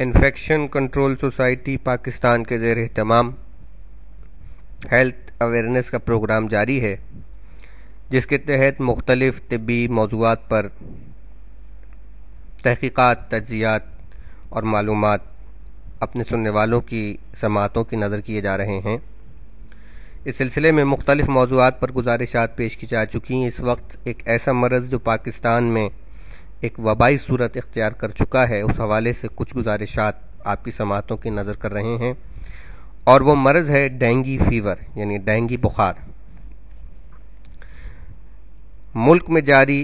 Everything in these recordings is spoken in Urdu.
انفیکشن کنٹرول سوسائٹی پاکستان کے زیر اہتمام ہیلتھ اویئرنیس کا پروگرام جاری ہے، جس کے تحت مختلف طبی موضوعات پر تحقیقات، تجزیات اور معلومات اپنے سننے والوں کی سماعتوں کی نظر کیے جا رہے ہیں۔ اس سلسلے میں مختلف موضوعات پر گزارشات پیش کی جا چکی ہیں۔ اس وقت ایک ایسا مرض جو پاکستان میں ایک وبائی صورت اختیار کر چکا ہے، اس حوالے سے کچھ گزارشات آپ کی سماعتوں کی نظر کر رہے ہیں، اور وہ مرض ہے ڈینگی فیور یعنی ڈینگی بخار۔ ملک میں جاری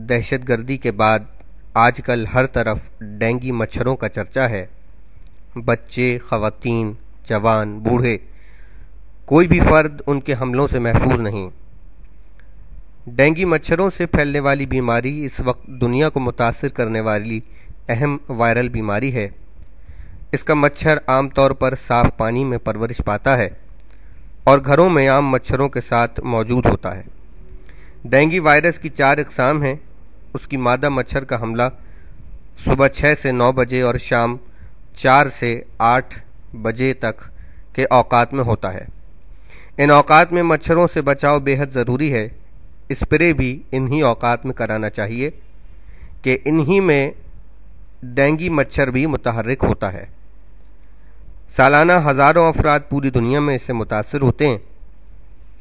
دہشت گردی کے بعد آج کل ہر طرف ڈینگی مچھروں کا چرچا ہے۔ بچے، خواتین، جوان، بوڑھے، کوئی بھی فرد ان کے حملوں سے محفوظ نہیں۔ ڈینگی مچھروں سے پھیلنے والی بیماری اس وقت دنیا کو متاثر کرنے والی اہم وائرل بیماری ہے۔ اس کا مچھر عام طور پر صاف پانی میں پرورش پاتا ہے اور گھروں میں عام مچھروں کے ساتھ موجود ہوتا ہے۔ ڈینگی وائرس کی 4 اقسام ہیں۔ اس کی مادہ مچھر کا حملہ صبح 6 سے 9 بجے اور شام 4 سے 8 بجے تک کے اوقات میں ہوتا ہے۔ ان اوقات میں مچھروں سے بچاؤ بے حد ضروری ہے۔ اسپرے بھی انہی اوقات میں کرانا چاہیے کہ انہی میں ڈینگی مچھر بھی متحرک ہوتا ہے۔ سالانہ ہزاروں افراد پوری دنیا میں اس سے متاثر ہوتے ہیں۔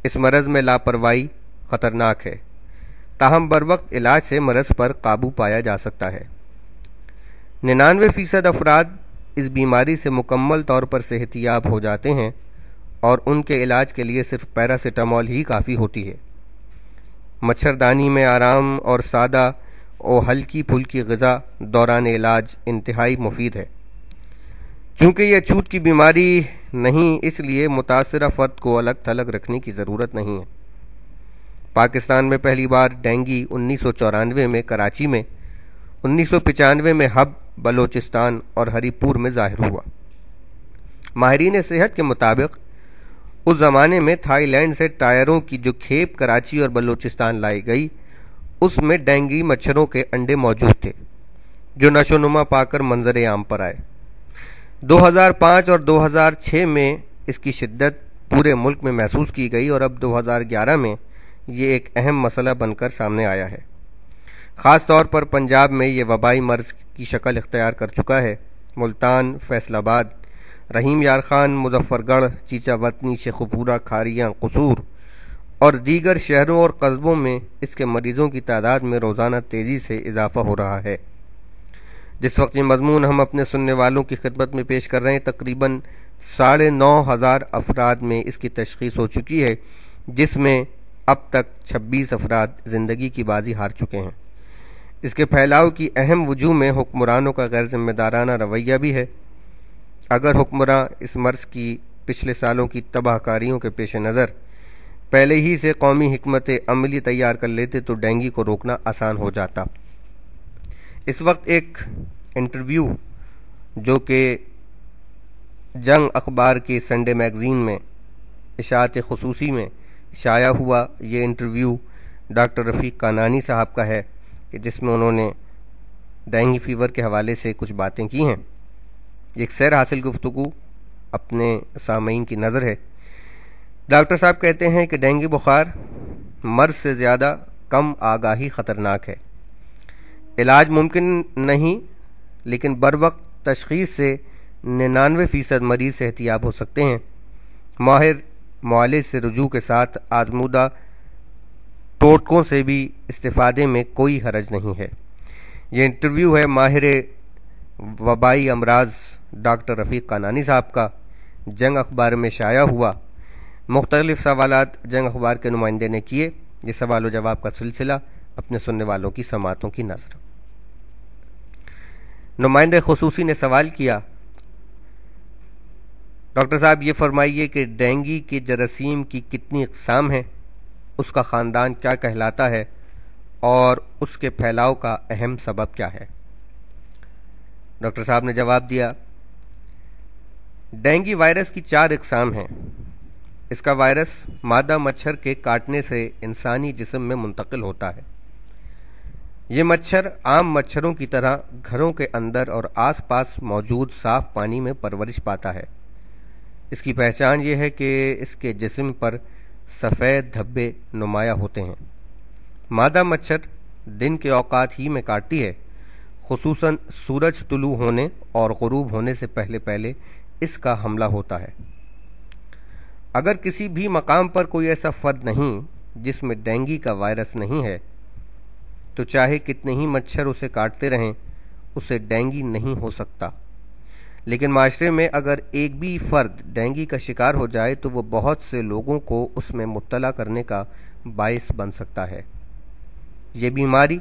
اس مرض میں لاپرواہی خطرناک ہے، تاہم بروقت علاج سے مرض پر قابو پایا جا سکتا ہے۔ 99% افراد اس بیماری سے مکمل طور پر صحت یاب ہو جاتے ہیں اور ان کے علاج کے لیے صرف پیراسیٹامول ہی کافی ہوتی ہے۔ مچھردانی میں آرام اور سادہ اور ہلکی پھلکی غذا دوران علاج انتہائی مفید ہے۔ چونکہ یہ چھوت کی بیماری نہیں، اس لیے متاثرہ فرد کو الگ تھلگ رکھنے کی ضرورت نہیں ہے۔ پاکستان میں پہلی بار ڈینگی 1994 میں کراچی میں، 1995 میں حب، بلوچستان اور ہری پور میں ظاہر ہوا۔ ماہرین صحت کے مطابق اس زمانے میں تھائی لینڈ سے ٹائروں کی جو کھیپ کراچی اور بلوچستان لائی گئی، اس میں ڈینگی مچھروں کے انڈے موجود تھے، جو نشو نما پا کر منظر عام پر آئے۔ 2005 اور 2006 میں اس کی شدت پورے ملک میں محسوس کی گئی اور اب 2011 میں یہ ایک اہم مسئلہ بن کر سامنے آیا ہے۔ خاص طور پر پنجاب میں یہ وبائی مرض کی شکل اختیار کر چکا ہے۔ ملتان، فیصل آباد، رحیم یار خان، مظفر گڑھ، چیچا وطنی، شیخوپورہ، کھاریاں، قصور اور دیگر شہروں اور قصبوں میں اس کے مریضوں کی تعداد میں روزانہ تیزی سے اضافہ ہو رہا ہے۔ جس وقت یہ مضمون ہم اپنے سننے والوں کی خدمت میں پیش کر رہے ہیں، تقریباً 9,500 افراد میں اس کی تشخیص ہو چکی ہے، جس میں اب تک 26 افراد زندگی کی بازی ہار چکے ہیں۔ اس کے پھیلاؤ کی اہم وجوہ میں حکمرانوں کا غیر ذمہ دارانہ رویہ بھی ہے۔ اگر حکمراں اس مرض کی پچھلے سالوں کی تباہ کاریوں کے پیش نظر پہلے ہی سے قومی حکمت عملی تیار کر لیتے تو ڈینگی کو روکنا آسان ہو جاتا۔ اس وقت ایک انٹرویو جو کہ جنگ اخبار کی سنڈے میگزین میں اشاعت خصوصی میں شائع ہوا، یہ انٹرویو ڈاکٹر رفیق کانانی صاحب کا ہے، کہ جس میں انہوں نے ڈینگی فیور کے حوالے سے کچھ باتیں کی ہیں۔ ایک سیر حاصل گفتگو اپنے سامعین کی نظر ہے۔ ڈاکٹر صاحب کہتے ہیں کہ ڈینگی بخار مرض سے زیادہ کم آگاہی خطرناک ہے۔ علاج ممکن نہیں، لیکن بروقت تشخیص سے 99% مریض صحت یاب ہو سکتے ہیں۔ ماہر معالج سے رجوع کے ساتھ آزمودہ ٹوٹکوں سے بھی استفادے میں کوئی حرج نہیں ہے۔ یہ انٹرویو ہے ماہر وبائی امراض ڈاکٹر رفیق کانانی صاحب کا، جنگ اخبار میں شائع ہوا۔ مختلف سوالات جنگ اخبار کے نمائندے نے کیے۔ یہ سوال و جواب کا سلسلہ اپنے سننے والوں کی سماعتوں کی نظر۔ نمائندہ خصوصی نے سوال کیا، ڈاکٹر صاحب یہ فرمائیے کہ ڈینگی کے جراثیم کی کتنی اقسام ہیں، اس کا خاندان کیا کہلاتا ہے اور اس کے پھیلاؤ کا اہم سبب کیا ہے؟ ڈاکٹر صاحب نے جواب دیا، ڈینگی وائرس کی 4 اقسام ہیں۔ اس کا وائرس مادہ مچھر کے کاٹنے سے انسانی جسم میں منتقل ہوتا ہے۔ یہ مچھر عام مچھروں کی طرح گھروں کے اندر اور آس پاس موجود صاف پانی میں پرورش پاتا ہے۔ اس کی پہچان یہ ہے کہ اس کے جسم پر سفید دھبے نمایاں ہوتے ہیں۔ مادہ مچھر دن کے اوقات ہی میں کاٹتی ہے، خصوصاً سورج طلوع ہونے اور غروب ہونے سے پہلے پہلے اس کا حملہ ہوتا ہے۔ اگر کسی بھی مقام پر کوئی ایسا فرد نہیں جس میں ڈینگی کا وائرس نہیں ہے تو چاہے کتنے ہی مچھر اسے کاٹتے رہیں اسے ڈینگی نہیں ہو سکتا، لیکن معاشرے میں اگر ایک بھی فرد ڈینگی کا شکار ہو جائے تو وہ بہت سے لوگوں کو اس میں مبتلا کرنے کا باعث بن سکتا ہے۔ یہ بیماری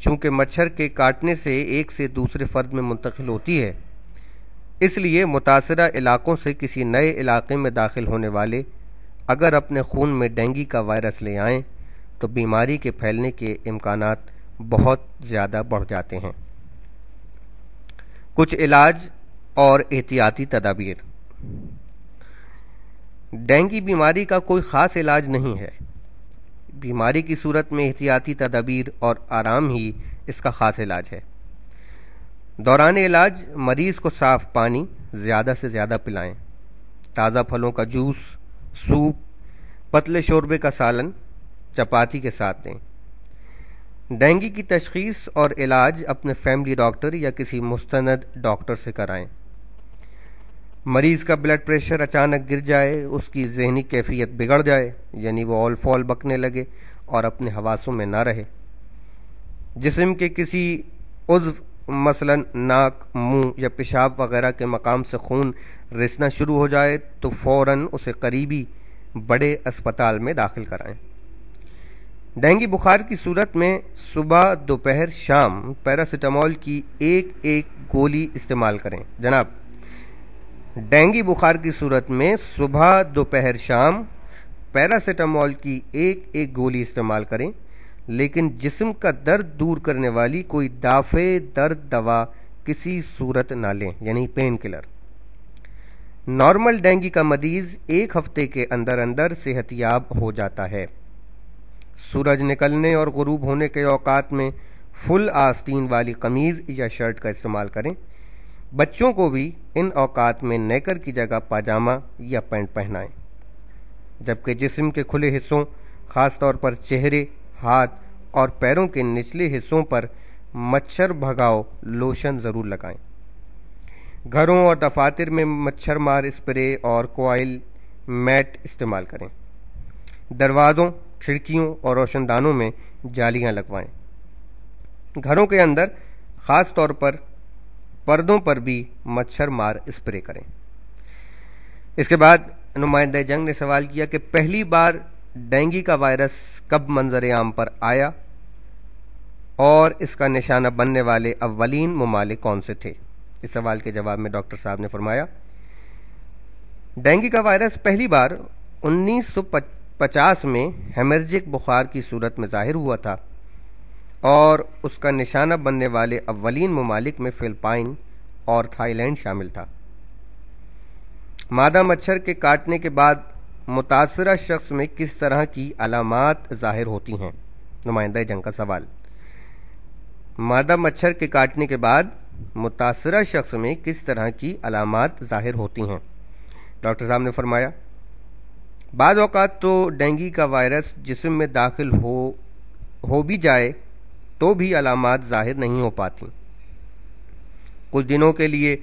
چونکہ مچھر کے کاٹنے سے ایک سے دوسرے فرد میں منتقل ہوتی ہے، اس لیے متاثرہ علاقوں سے کسی نئے علاقے میں داخل ہونے والے اگر اپنے خون میں ڈینگی کا وائرس لے آئیں تو بیماری کے پھیلنے کے امکانات بہت زیادہ بڑھ جاتے ہیں۔ کچھ علاج اور احتیاطی تدابیر۔ ڈینگی بیماری کا کوئی خاص علاج نہیں ہے۔ بیماری کی صورت میں احتیاطی تدابیر اور آرام ہی اس کا خاص علاج ہے۔ دوران علاج مریض کو صاف پانی زیادہ سے زیادہ پلائیں، تازہ پھلوں کا جوس، سوپ، پتلے شوربے کا سالن چپاتی کے ساتھ دیں۔ ڈینگی کی تشخیص اور علاج اپنے فیملی ڈاکٹر یا کسی مستند ڈاکٹر سے کرائیں۔ مریض کا بلڈ پریشر اچانک گر جائے، اس کی ذہنی کیفیت بگڑ جائے، یعنی وہ اول فول بکنے لگے اور اپنے حواسوں میں نہ رہے، جسم کے کسی عضو مثلا ناک، منہ یا پیشاب وغیرہ کے مقام سے خون رسنا شروع ہو جائے تو فوراً اسے قریبی بڑے اسپتال میں داخل کرائیں۔ ڈینگی بخار کی صورت میں صبح، دوپہر، شام پیراسیٹامول کی ایک گولی استعمال کریں۔ جناب، ڈینگی بخار کی صورت میں صبح، دوپہر، شام پیراسیٹامول کی ایک گولی استعمال کریں، لیکن جسم کا درد دور کرنے والی کوئی دافع درد دوا کسی صورت نہ لیں، یعنی پین کلر۔ نارمل ڈینگی کا مریض 1 ہفتے کے اندر اندر صحت یاب ہو جاتا ہے۔ سورج نکلنے اور غروب ہونے کے اوقات میں فل آستین والی قمیض یا شرٹ کا استعمال کریں۔ بچوں کو بھی ان اوقات میں نیکر کی جگہ پاجامہ یا پینٹ پہنائیں، جبکہ جسم کے کھلے حصوں، خاص طور پر چہرے، ہاتھ اور پیروں کے نچلے حصوں پر مچھر بھگاؤ لوشن ضرور لگائیں۔ گھروں اور دفاتر میں مچھر مار اسپرے اور کوائل میٹ استعمال کریں۔ دروازوں، کھڑکیوں اور روشن دانوں میں جالیاں لگوائیں۔ گھروں کے اندر خاص طور پر پردوں پر بھی مچھر مار اسپرے کریں۔ اس کے بعد نمائندہ جنگ نے سوال کیا کہ پہلی بار ڈینگی کا وائرس کب منظر عام پر آیا اور اس کا نشانہ بننے والے اولین ممالک کون سے تھے؟ اس سوال کے جواب میں ڈاکٹر صاحب نے فرمایا، ڈینگی کا وائرس پہلی بار 1950 میں ہیمرجک بخار کی صورت میں ظاہر ہوا تھا اور اس کا نشانہ بننے والے اولین ممالک میں فلپائن اور تھائی لینڈ شامل تھا۔ مادہ مچھر کے کاٹنے کے بعد متاثرہ شخص میں کس طرح کی علامات ظاہر ہوتی ہیں؟ نمائندہ جنگ کا سوال۔ مادہ مچھر کے کاٹنے کے بعد متاثرہ شخص میں کس طرح کی علامات ظاہر ہوتی ہیں؟ ڈاکٹر صاحب نے فرمایا، بعض اوقات تو ڈینگی کا وائرس جسم میں داخل ہو بھی جائے تو بھی علامات ظاہر نہیں ہو پاتی۔ کچھ دنوں کے لیے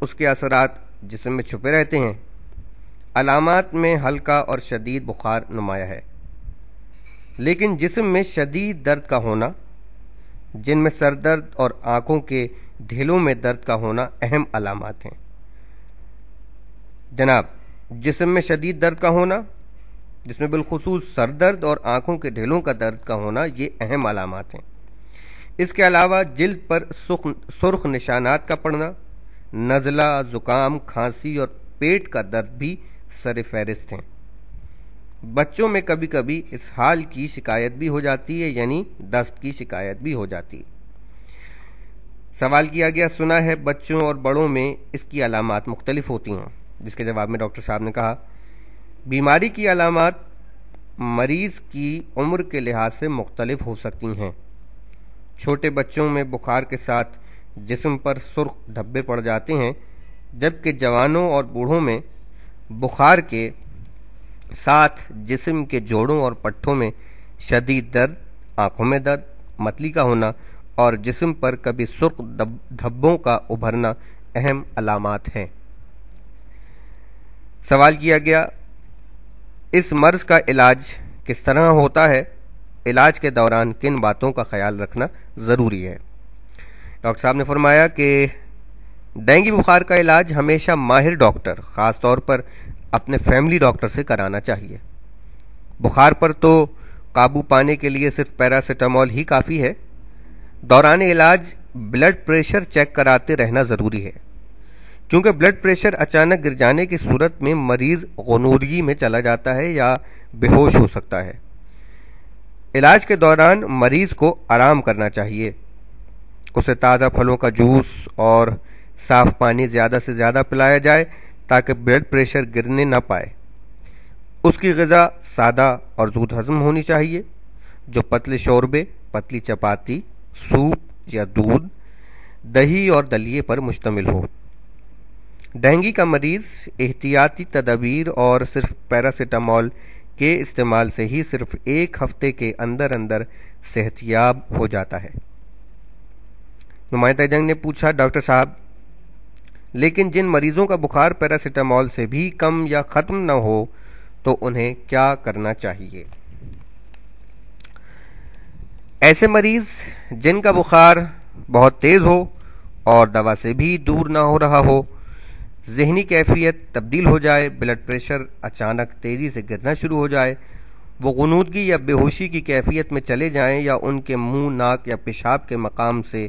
اس کے اثرات جسم میں چھپے رہتے ہیں۔ علامات میں ہلکا اور شدید بخار نمایاں ہے، لیکن جسم میں شدید درد کا ہونا، جن میں سر درد اور آنکھوں کے ڈھیلوں میں درد کا ہونا اہم علامات ہیں۔ جناب، جسم میں شدید درد کا ہونا، جس میں بالخصوص سر درد اور آنکھوں کے ڈھیلوں کا درد کا ہونا، یہ اہم علامات ہیں۔ اس کے علاوہ جلد پر سرخ نشانات کا پڑنا، نزلہ، زکام، کھانسی اور پیٹ کا درد بھی سر فہرست ہیں۔ بچوں میں کبھی کبھی اسہال کی شکایت بھی ہو جاتی ہے، یعنی دست کی شکایت بھی ہو جاتی ہے۔ سوال کیا گیا، سنا ہے بچوں اور بڑوں میں اس کی علامات مختلف ہوتی ہیں، جس کے جواب میں ڈاکٹر صاحب نے کہا، بیماری کی علامات مریض کی عمر کے لحاظ سے مختلف ہو سکتی ہیں۔ چھوٹے بچوں میں بخار کے ساتھ جسم پر سرخ دھبے پڑ جاتے ہیں، جبکہ جوانوں اور بوڑھوں میں بخار کے ساتھ جسم کے جوڑوں اور پٹھوں میں شدید درد، آنکھوں میں درد، متلی کا ہونا اور جسم پر کبھی سرخ دھبوں کا ابھرنا اہم علامات ہیں۔ سوال کیا گیا، اس مرض کا علاج کس طرح ہوتا ہے؟ علاج کے دوران کن باتوں کا خیال رکھنا ضروری ہے؟ ڈاکٹر صاحب نے فرمایا کہ ڈینگی بخار کا علاج ہمیشہ ماہر ڈاکٹر، خاص طور پر اپنے فیملی ڈاکٹر سے کرانا چاہیے۔ بخار پر تو قابو پانے کے لیے صرف پیراسیٹامول ہی کافی ہے۔ دوران علاج بلڈ پریشر چیک کراتے رہنا ضروری ہے، کیونکہ بلڈ پریشر اچانک گر جانے کی صورت میں مریض غنودگی میں چلا جاتا ہے یا بے ہوش ہو سکتا ہے۔ علاج کے دوران مریض کو آرام کرنا چاہیے، اسے تازہ پھلوں کا جوس اور صاف پانی زیادہ سے زیادہ پلایا جائے تاکہ بلڈ پریشر گرنے نہ پائے۔ اس کی غذا سادہ اور زود ہضم ہونی چاہیے، جو پتلے شوربے، پتلی چپاتی، سوپ یا دودھ، دہی اور دلیے پر مشتمل ہو۔ ڈینگی کا مریض احتیاطی تدابیر اور صرف پیراسیٹامول کے استعمال سے ہی صرف 1 ہفتے کے اندر اندر صحت یاب ہو جاتا ہے۔ نمائندہ جنگ نے پوچھا، ڈاکٹر صاحب لیکن جن مریضوں کا بخار پیراسیٹامول سے بھی کم یا ختم نہ ہو تو انہیں کیا کرنا چاہیے؟ ایسے مریض جن کا بخار بہت تیز ہو اور دوا سے بھی دور نہ ہو رہا ہو، ذہنی کیفیت تبدیل ہو جائے، بلڈ پریشر اچانک تیزی سے گرنا شروع ہو جائے، وہ غنودگی یا بے ہوشی کی کیفیت میں چلے جائیں یا ان کے منہ، ناک یا پیشاب کے مقام سے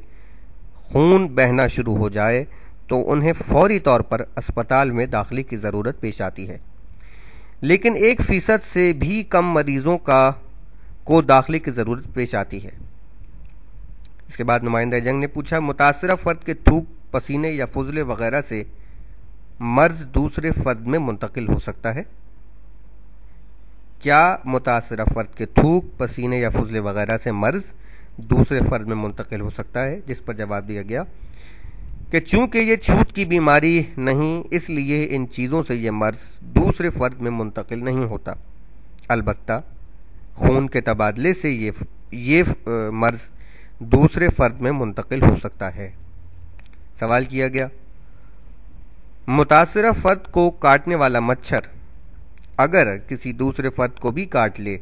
خون بہنا شروع ہو جائے تو انہیں فوری طور پر اسپتال میں داخلے کی ضرورت پیش آتی ہے۔ لیکن 1% سے بھی کم مریضوں کو داخلے کی ضرورت پیش آتی ہے۔ اس کے بعد نمائندہ جنگ نے پوچھا، متاثرہ فرد کے تھوک، پسینے یا فضلے وغیرہ سے مرض دوسرے فرد میں منتقل ہو سکتا ہے؟ کیا متاثرہ فرد کے تھوک، پسینے یا فضلے وغیرہ سے مرض دوسرے فرد میں منتقل ہو سکتا ہے؟ جس پر جواب دیا گیا کہ چونکہ یہ چھوت کی بیماری نہیں، اس لیے ان چیزوں سے یہ مرض دوسرے فرد میں منتقل نہیں ہوتا، البتہ خون کے تبادلے سے یہ مرض دوسرے فرد میں منتقل ہو سکتا ہے۔ سوال کیا گیا، متاثرہ فرد کو کاٹنے والا مچھر اگر کسی دوسرے فرد کو بھی کاٹ لے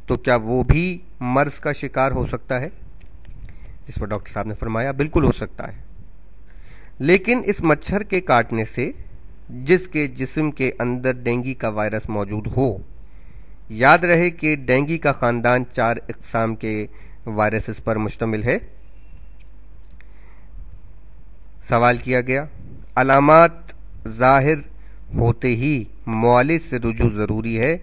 تو کیا وہ بھی مرض کا شکار ہو سکتا ہے؟ جس پر ڈاکٹر صاحب نے فرمایا، بالکل ہو سکتا ہے، لیکن اس مچھر کے کاٹنے سے جس کے جسم کے اندر ڈینگی کا وائرس موجود ہو، یاد رہے کہ ڈینگی کا خاندان 4 اقسام کے وائرسز پر مشتمل ہے۔ سوال کیا گیا، علامات ظاہر ہوتے ہی معالج سے رجوع ضروری ہے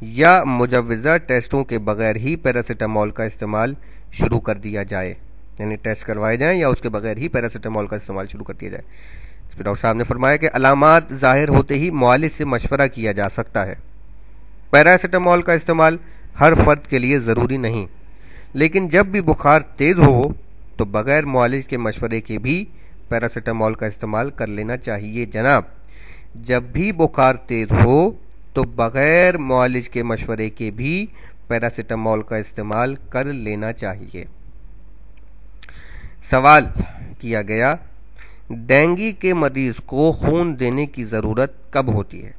یا مجوزہ ٹیسٹوں کے بغیر ہی پیراسیٹامول کا استعمال شروع کر دیا جائے، یعنی ٹیسٹ کروائے جائیں یا اس کے بغیر ہی پیراسیٹامول کا استعمال شروع کر دیا جائے؟ اس پہ ڈاکٹر صاحب نے فرمایا کہ علامات ظاہر ہوتے ہی معالج سے مشورہ کیا جا سکتا ہے۔ پیراسیٹامول کا استعمال ہر فرد کے لیے ضروری نہیں، لیکن جب بھی بخار تیز ہو تو بغیر معالج کے مشورے کے بھی پیراسیٹامول کا استعمال کر لینا چاہیے۔ جناب، جب بھی بخار تیز ہو تو بغیر معالج کے مشورے کے بھی پیراسیٹامول کا استعمال کر لینا چاہیے۔ سوال کیا گیا، ڈینگی کے مریض کو خون دینے کی ضرورت کب ہوتی ہے؟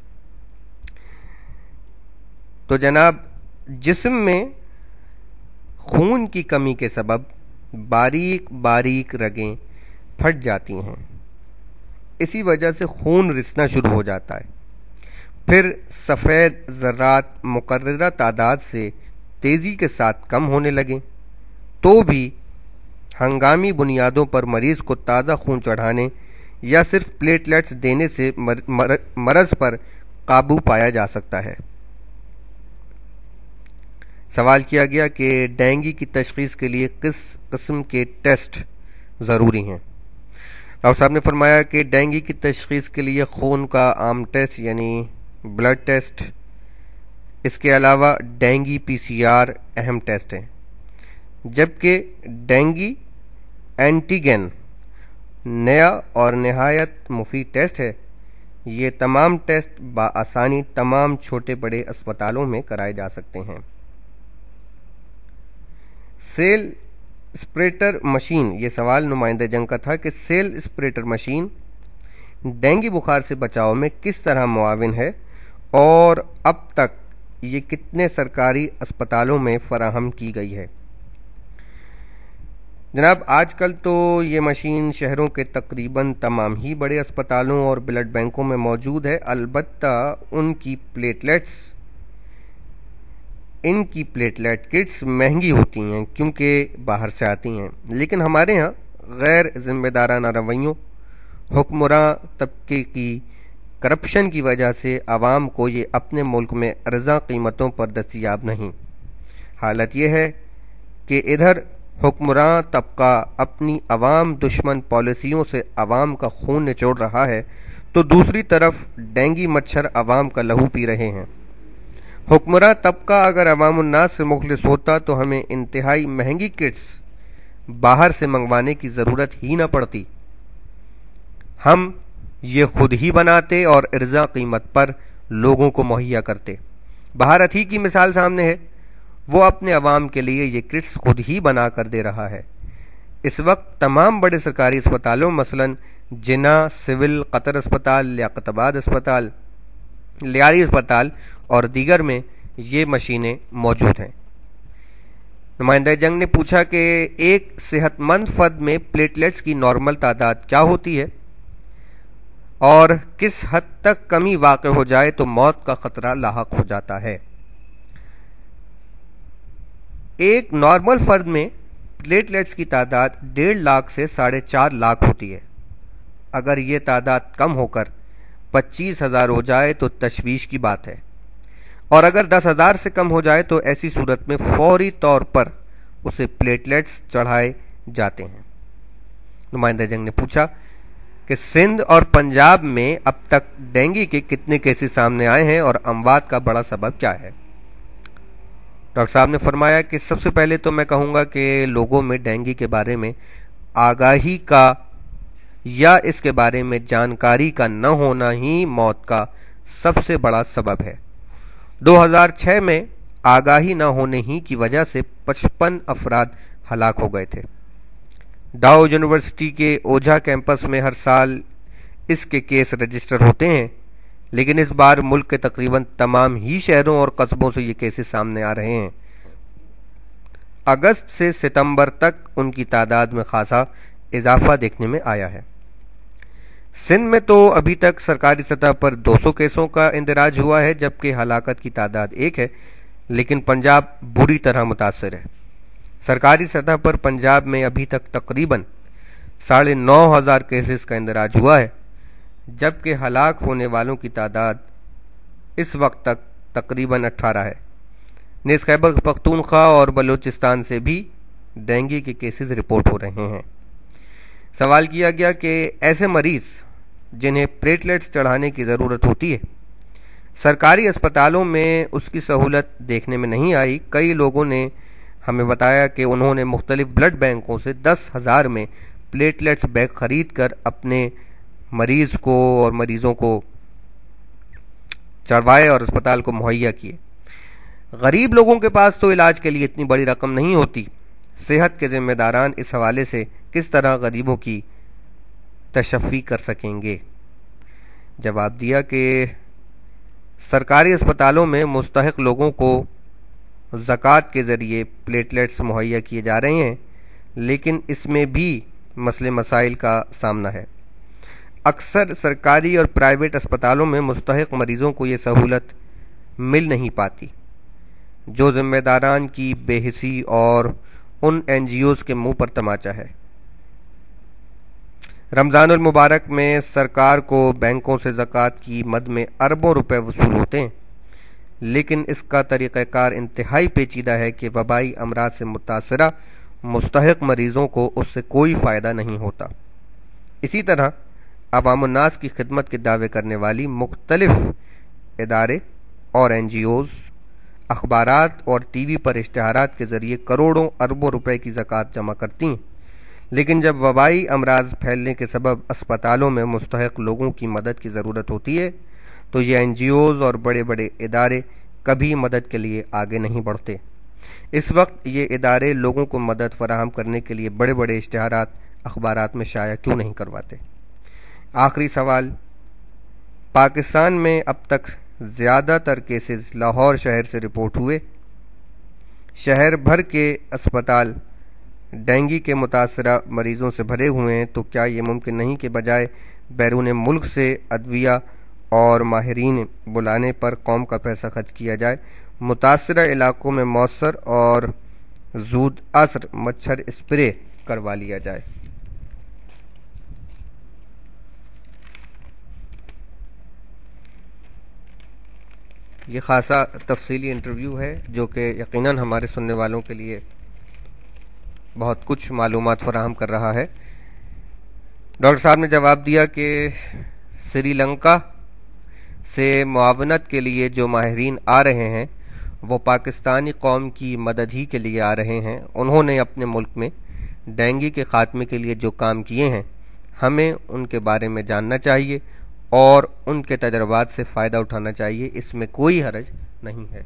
تو جناب، جسم میں خون کی کمی کے سبب باریک باریک رگیں پھٹ جاتی ہیں، اسی وجہ سے خون رسنا شروع ہو جاتا ہے، پھر سفید ذرات مقررہ تعداد سے تیزی کے ساتھ کم ہونے لگیں تو بھی ہنگامی بنیادوں پر مریض کو تازہ خون چڑھانے یا صرف پلیٹلیٹس دینے سے مرض پر قابو پایا جا سکتا ہے۔ سوال کیا گیا کہ ڈینگی کی تشخیص کے لیے کس قسم کے ٹیسٹ ضروری ہیں؟ ڈاکٹر صاحب نے فرمایا کہ ڈینگی کی تشخیص کے لیے خون کا عام ٹیسٹ یعنی بلڈ ٹیسٹ، اس کے علاوہ ڈینگی PCR اہم ٹیسٹ ہیں۔ جبکہ ڈینگی اینٹیگن نیا اور نہایت مفید ٹیسٹ ہے۔ یہ تمام ٹیسٹ بآسانی تمام چھوٹے بڑے اسپتالوں میں کرائے جا سکتے ہیں۔ سیل اسپریٹر مشین، یہ سوال نمائندہ جنگ کا تھا کہ سیل اسپریٹر مشین ڈینگی بخار سے بچاؤ میں کس طرح معاون ہے اور اب تک یہ کتنے سرکاری اسپتالوں میں فراہم کی گئی ہے؟ جناب، آج کل تو یہ مشین شہروں کے تقریباً تمام ہی بڑے اسپتالوں اور بلڈ بینکوں میں موجود ہے، البتہ ان کی پلیٹلیٹ کٹس مہنگی ہوتی ہیں کیونکہ باہر سے آتی ہیں، لیکن ہمارے ہاں غیر ذمہ دارانہ رویوں، حکمراں طبقے کی کرپشن کی وجہ سے عوام کو یہ اپنے ملک میں ارزاں قیمتوں پر دستیاب نہیں۔ حالت یہ ہے کہ ادھر حکمراں طبقہ اپنی عوام دشمن پالیسیوں سے عوام کا خون نچوڑ رہا ہے، تو دوسری طرف ڈینگی مچھر عوام کا لہو پی رہے ہیں۔ حکمراں طبقہ اگر عوام الناس سے مخلص ہوتا تو ہمیں انتہائی مہنگی کٹس باہر سے منگوانے کی ضرورت ہی نہ پڑتی، ہم یہ خود ہی بناتے اور ارزاں قیمت پر لوگوں کو مہیا کرتے۔ بھارت ہی کی مثال سامنے ہے، وہ اپنے عوام کے لیے یہ کٹس خود ہی بنا کر دے رہا ہے۔ اس وقت تمام بڑے سرکاری اسپتالوں مثلاً جنا، سول، قطر اسپتال، لیاقت آباد اسپتال، لیاری اسپتال اور دیگر میں یہ مشینیں موجود ہیں۔ نمائندہ جنگ نے پوچھا کہ ایک صحت مند فرد میں پلیٹلیٹس کی نارمل تعداد کیا ہوتی ہے اور کس حد تک کمی واقع ہو جائے تو موت کا خطرہ لاحق ہو جاتا ہے؟ ایک نارمل فرد میں پلیٹلیٹس کی تعداد 1.5 لاکھ سے 4.5 لاکھ ہوتی ہے۔ اگر یہ تعداد کم ہو کر 25,000 ہو جائے تو تشویش کی بات ہے، اور اگر 10,000 سے کم ہو جائے تو ایسی صورت میں فوری طور پر اسے پلیٹلیٹس چڑھائے جاتے ہیں۔ نمائندہ جنگ نے پوچھا کہ سندھ اور پنجاب میں اب تک ڈینگی کے کتنے کیسز سامنے آئے ہیں اور اموات کا بڑا سبب کیا ہے؟ ڈاکٹر صاحب نے فرمایا کہ سب سے پہلے تو میں کہوں گا کہ لوگوں میں ڈینگی کے بارے میں آگاہی کا یا اس کے بارے میں جانکاری کا نہ ہونا ہی موت کا سب سے بڑا سبب ہے۔ 2006 میں آگاہی نہ ہونے ہی کی وجہ سے 55 افراد ہلاک ہو گئے تھے۔ ڈاؤ یونیورسٹی کے اوجھا کیمپس میں ہر سال اس کے کیس رجسٹر ہوتے ہیں، لیکن اس بار ملک کے تقریباً تمام ہی شہروں اور قصبوں سے یہ کیسز سامنے آ رہے ہیں۔ اگست سے ستمبر تک ان کی تعداد میں خاصا اضافہ دیکھنے میں آیا ہے۔ سندھ میں تو ابھی تک سرکاری سطح پر 200 کیسوں کا اندراج ہوا ہے، جبکہ ہلاکت کی تعداد 1 ہے، لیکن پنجاب بری طرح متاثر ہے۔ سرکاری سطح پر پنجاب میں ابھی تک تقریباً 9,500 کیسز کا اندراج ہوا ہے، جبکہ ہلاک ہونے والوں کی تعداد اس وقت تک تقریباً 18 ہے۔ نیز خیبر پختونخوا اور بلوچستان سے بھی ڈینگی کے کیسز رپورٹ ہو رہے ہیں۔ سوال کیا گیا کہ ایسے مریض جنہیں پلیٹلیٹس چڑھانے کی ضرورت ہوتی ہے، سرکاری اسپتالوں میں اس کی سہولت دیکھنے میں نہیں آئی۔ کئی لوگوں نے ہمیں بتایا کہ انہوں نے مختلف بلڈ بینکوں سے 10,000 میں پلیٹلیٹس بیگ خرید کر اپنے مریض کو اور مریضوں کو چڑھوائے اور اسپتال کو مہیا کیے۔ غریب لوگوں کے پاس تو علاج کے لیے اتنی بڑی رقم نہیں ہوتی۔ صحت کے ذمہ داران اس حوالے سے کس طرح غریبوں کی تشفی کر سکیں گے؟ جواب دیا کہ سرکاری اسپتالوں میں مستحق لوگوں کو زکوٰۃ کے ذریعے پلیٹلیٹس مہیا کیے جا رہے ہیں، لیکن اس میں بھی مسئلے مسائل کا سامنا ہے۔ اکثر سرکاری اور پرائیویٹ اسپتالوں میں مستحق مریضوں کو یہ سہولت مل نہیں پاتی، جو ذمہ داران کی بے حسی اور ان این جی اوز کے منہ پر تماچا ہے۔ رمضان المبارک میں سرکار کو بینکوں سے زکوٰۃ کی مد میں اربوں روپے وصول ہوتے ہیں، لیکن اس کا طریقہ کار انتہائی پیچیدہ ہے کہ وبائی امراض سے متاثرہ مستحق مریضوں کو اس سے کوئی فائدہ نہیں ہوتا۔ اسی طرح عوام الناس کی خدمت کے دعوے کرنے والی مختلف ادارے اور این جی اوز اخبارات اور ٹی وی پر اشتہارات کے ذریعے کروڑوں اربوں روپے کی زکوٰۃ جمع کرتی ہیں، لیکن جب وبائی امراض پھیلنے کے سبب اسپتالوں میں مستحق لوگوں کی مدد کی ضرورت ہوتی ہے تو یہ این جی اوز اور بڑے بڑے ادارے کبھی مدد کے لیے آگے نہیں بڑھتے۔ اس وقت یہ ادارے لوگوں کو مدد فراہم کرنے کے لیے بڑے بڑے اشتہارات اخبارات میں شائع کیوں نہیں کرواتے؟ آخری سوال، پاکستان میں اب تک زیادہ تر کیسز لاہور شہر سے رپورٹ ہوئے۔ شہر بھر کے اسپتال ڈینگی کے متاثرہ مریضوں سے بھرے ہوئے ہیں، تو کیا یہ ممکن نہیں کہ بجائے بیرون ملک سے ادویہ اور ماہرین بلانے پر قوم کا پیسہ خرچ کیا جائے، متاثرہ علاقوں میں مؤثر اور زود اثر مچھر اسپرے کروا لیا جائے؟ یہ خاصا تفصیلی انٹرویو ہے جو کہ یقیناً ہمارے سننے والوں کے لیے بہت کچھ معلومات فراہم کر رہا ہے۔ ڈاکٹر صاحب نے جواب دیا کہ سری لنکا سے معاونت کے لیے جو ماہرین آ رہے ہیں وہ پاکستانی قوم کی مدد ہی کے لیے آ رہے ہیں۔ انہوں نے اپنے ملک میں ڈینگی کے خاتمے کے لیے جو کام کیے ہیں، ہمیں ان کے بارے میں جاننا چاہیے اور ان کے تجربات سے فائدہ اٹھانا چاہیے، اس میں کوئی حرج نہیں ہے۔